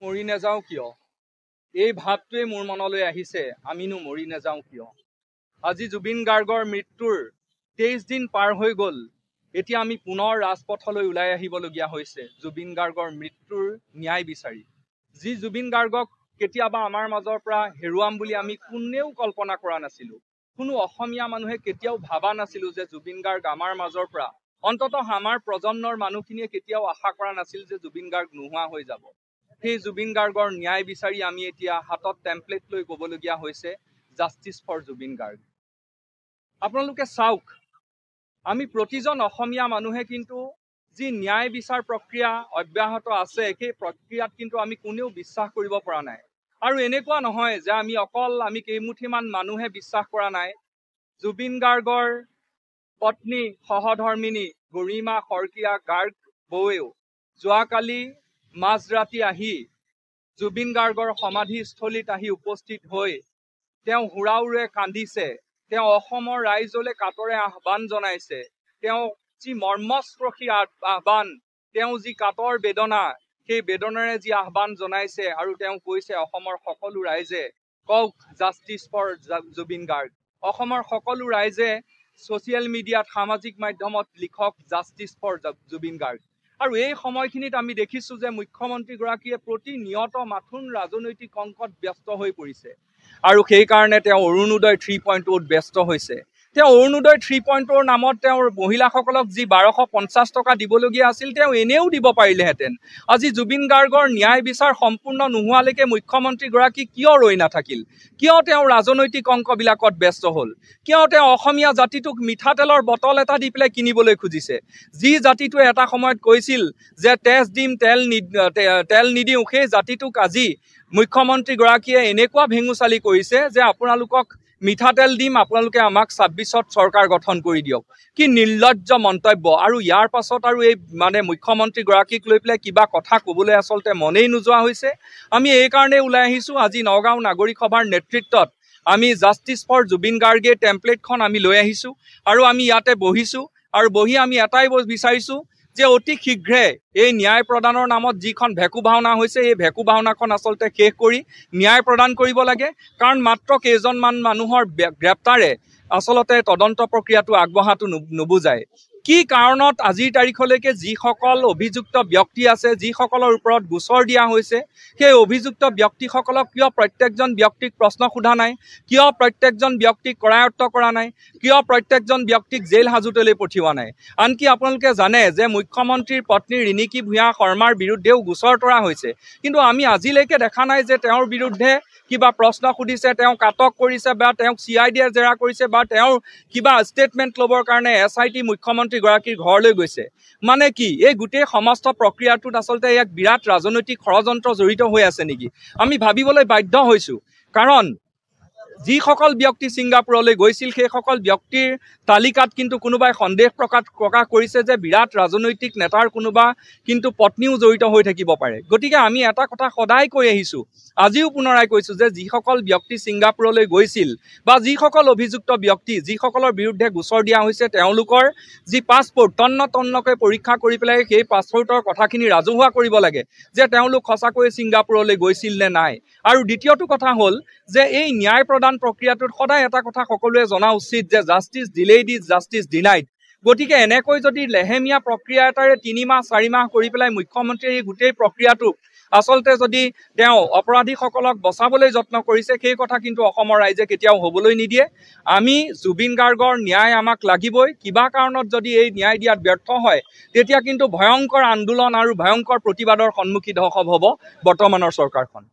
মৰি নাযাওঁ কিয়? এই ভাৱটোৱে মোৰ মনলৈ আহিছে, আমিনো মৰি নাযাওঁ কিয়? আজি জুবিন গাৰ্গৰ মৃত্যুৰ 23 দিন পাৰ হৈ গ'ল। এতিয়া আমি পুনৰ ৰাজপথলৈ ওলাই আহিবলগীয়া হৈছে জুবিন গাৰ্গৰ মৃত্যুৰ ন্যায় বিচাৰি। যি জুবিন গাৰ্গক কেতিয়াবা আমাৰ মাজৰ পৰা হেৰুৱাম বুলি আমি কোনেও কল্পনা কৰা নাছিলোঁ। কোনো অসমীয়া মানুহে কেতিয়াও ভাবা নাছিলোঁ যে জুবিন গাৰ্গ আমাৰ মাজৰ পৰা, অন্ততঃ আমাৰ প্ৰজন্মৰ মানুহখিনিয়ে কেতিয়াও আশা কৰা নাছিল যে জুবিন গাৰ্গ নোহোৱা হৈ যাব। সেই জুবিন গাৰ্গৰ ন্যায় বিচাৰি আমি এতিয়া হাতত টেম্পলেট লৈ ক'বলগীয়া হৈছে জাষ্টিছ ফৰ জুবিন গাৰ্গ। আপোনালোকে চাওক, আমি প্ৰতিজন অসমীয়া মানুহে কিন্তু যি ন্যায় বিচাৰ প্ৰক্ৰিয়া অব্যাহত আছে, সেই প্ৰক্ৰিয়াত কিন্তু আমি কোনেও বিশ্বাস কৰিব পৰা নাই। আৰু এনেকুৱা নহয় যে আমি কেইমুঠিমান মানুহে বিশ্বাস কৰা নাই। জুবিন গাৰ্গৰ পত্নী সহধৰ্মিনী গৰিমা শইকীয়া গাৰ্গ বৌৱেও যোৱাকালি মাজৰাতি আহি জুবিন গাৰ্গৰ সমাধিস্থলীত আহি উপস্থিত হৈ তেওঁ হুৰাহুৰে কান্দিছে। তেওঁ অসমৰ ৰাইজলৈ কাতৰে আহ্বান জনাইছে। তেওঁ যি মৰ্মস্পৰ্শী আহ্বান, তেওঁ যি কাতৰ বেদনা, সেই বেদনাৰে যি আহ্বান জনাইছে আৰু তেওঁ কৈছে অসমৰ সকলো ৰাইজে কওক জাষ্টিছ ফৰ জুবিন গাৰ্গ। অসমৰ সকলো ৰাইজে ছ'চিয়েল মিডিয়াত সামাজিক মাধ্যমত লিখক জাষ্টিছ ফৰ জুবিন গাৰ্গ। আৰু এই সময়খিনিত আমি দেখিছোঁ যে মুখ্যমন্ত্ৰীগৰাকীয়ে প্ৰতিনিয়ত মাথোন ৰাজনৈতিক অংকত ব্যস্ত হৈ পৰিছে আৰু সেইকাৰণে তেওঁ অৰুণোদয় 3.0ত ব্যস্ত হৈছে। তেওঁ অৰুণোদয় 3.0ৰ নামত তেওঁৰ মহিলাসকলক যি 1250 টকা দিবলগীয়া আছিল তেওঁ এনেও দিব পাৰিলেহেঁতেন। আজি জুবিন গাৰ্গৰ ন্যায় বিচাৰ সম্পূৰ্ণ নোহোৱালৈকে মুখ্যমন্ত্ৰীগৰাকী কিয় ৰৈ নাথাকিল? কিয় তেওঁ ৰাজনৈতিক অংকবিলাকত ব্যস্ত হ'ল? কিয় তেওঁ অসমীয়া জাতিটোক মিঠাতেলৰ বটল এটা দি পেলাই কিনিবলৈ খুজিছে? যি জাতিটোৱে এটা সময়ত কৈছিল যে তেজ দিম তেল নিদিওঁ, সেই জাতিটোক আজি মুখ্যমন্ত্ৰীগৰাকীয়ে এনেকুৱা ভেঙুচালি কৰিছে যে আপোনালোকক মিঠাতেল দিম, আপোনালোকে আমাক 26ত চৰকাৰ গঠন কৰি দিয়ক। কি নিৰ্লজ্জ মন্তব্য! আৰু ইয়াৰ পাছত আৰু এই মুখ্যমন্ত্ৰীগৰাকীক লৈ পেলাই কিবা কথা ক'বলৈ আচলতে মনেই নোযোৱা হৈছে। আমি এইকাৰণে ওলাই আহিছোঁ, আজি নগাঁও নাগৰিক সভাৰ নেতৃত্বত আমি জাষ্টিছ ফৰ জুবিন গাৰ্গে টেম্পলেটখন আমি লৈ আহিছোঁ আৰু আমি ইয়াতে বহিছোঁ আৰু বহি আমি এটাই বিচাৰিছোঁ যে অতি শীঘ্ৰে এই ন্যায় প্ৰদানৰ নামত যিখন ভেকু ভাওনা হৈছে, এই ভেকু ভাওনাখন আচলতে শেষ কৰি ন্যায় প্ৰদান কৰিব লাগে। কাৰণ মাত্ৰ কেইজনমান মানুহৰ গ্ৰেপ্তাৰে আচলতে তদন্ত প্ৰক্ৰিয়াটো আগবঢ়াটো নুবুজায়। কি কাৰণত আজিৰ তাৰিখলৈকে যিসকল অভিযুক্ত ব্যক্তি আছে, যিসকলৰ ওপৰত গোচৰ দিয়া হৈছে, সেই অভিযুক্ত ব্যক্তিসকলক কিয় প্ৰত্যেকজন ব্যক্তিক প্ৰশ্ন সোধা নাই? কিয় প্ৰত্যেকজন ব্যক্তিক কৰায়ত্ব কৰা নাই? কিয় প্ৰত্যেকজন ব্যক্তিক জেইল হাজোতলৈ পঠিওৱা নাই? আনকি আপোনালোকে জানে যে মুখ্যমন্ত্ৰীৰ পত্নী ৰিণিকী ভূঞা শৰ্মাৰ বিৰুদ্ধেও গোচৰ তৰা হৈছে, কিন্তু আমি আজিলৈকে দেখা নাই যে তেওঁৰ বিৰুদ্ধে কিবা প্ৰশ্ন সুধিছে, তেওঁক আটক কৰিছে বা তেওঁক CIDয়ে জেৰা কৰিছে বা তেওঁৰ কিবা ষ্টেটমেণ্ট ল'বৰ কাৰণে SIT মুখ্যমন্ত্ৰীগৰাকীৰ ঘৰলৈ গৈছে। মানে কি এই গোটেই সমস্ত প্ৰক্ৰিয়াটোত আচলতে এক বিৰাট ৰাজনৈতিক ষড়যন্ত্ৰ জড়িত হৈ আছে নেকি? আমি ভাবিবলৈ বাধ্য হৈছোঁ। কাৰণ যিসকল ব্যক্তি ছিংগাপুৰলৈ গৈছিল, সেইসকল ব্যক্তিৰ তালিকাত কিন্তু কোনোবাই সন্দেহ প্ৰকাশ কৰিছে যে বিৰাট ৰাজনৈতিক নেতাৰ কোনোবা কিন্তু পত্নীও জড়িত হৈ থাকিব পাৰে। গতিকে আমি এটা কথা সদায় কৈ আহিছোঁ, আজিও পুনৰাই কৈছোঁ যে যিসকল ব্যক্তি ছিংগাপুৰলৈ গৈছিল বা যিসকল অভিযুক্ত ব্যক্তি, যিসকলৰ বিৰুদ্ধে গোচৰ দিয়া হৈছে, তেওঁলোকৰ যি পাছপোৰ্ট তন্নকৈ পৰীক্ষা কৰি পেলাই সেই পাছপোৰ্টৰ কথাখিনি ৰাজহুৱা কৰিব লাগে যে তেওঁলোক সঁচাকৈয়ে ছিংগাপুৰলৈ গৈছিল নে নাই। আৰু দ্বিতীয়টো কথা হ'ল যে এই ন্যায় প্ৰদান প্ৰক্ৰিয়াটোত সদায় এটা কথা সকলোৱে জনা উচিত যে justice delayed is justice denied. গতিকে এনেকৈ যদি লেহেমীয়া প্ৰক্ৰিয়া এটাৰে 3 মাহ 4 মাহ কৰি পেলাই মুখ্যমন্ত্ৰীয়ে এই গোটেই প্ৰক্ৰিয়াটোক আচলতে যদি তেওঁ অপৰাধীসকলক বচাবলৈ যত্ন কৰিছে, সেই কথা কিন্তু অসমৰ ৰাইজে কেতিয়াও হ'বলৈ নিদিয়ে। আমি জুবিন গাৰ্গৰ ন্যায় আমাক লাগিবই। কিবা কাৰণত যদি এই ন্যায় দিয়াত ব্যৰ্থ হয়, তেতিয়া কিন্তু ভয়ংকৰ আন্দোলন আৰু ভয়ংকৰ প্ৰতিবাদৰ সন্মুখীন হ'ব বৰ্তমানৰ চৰকাৰখন।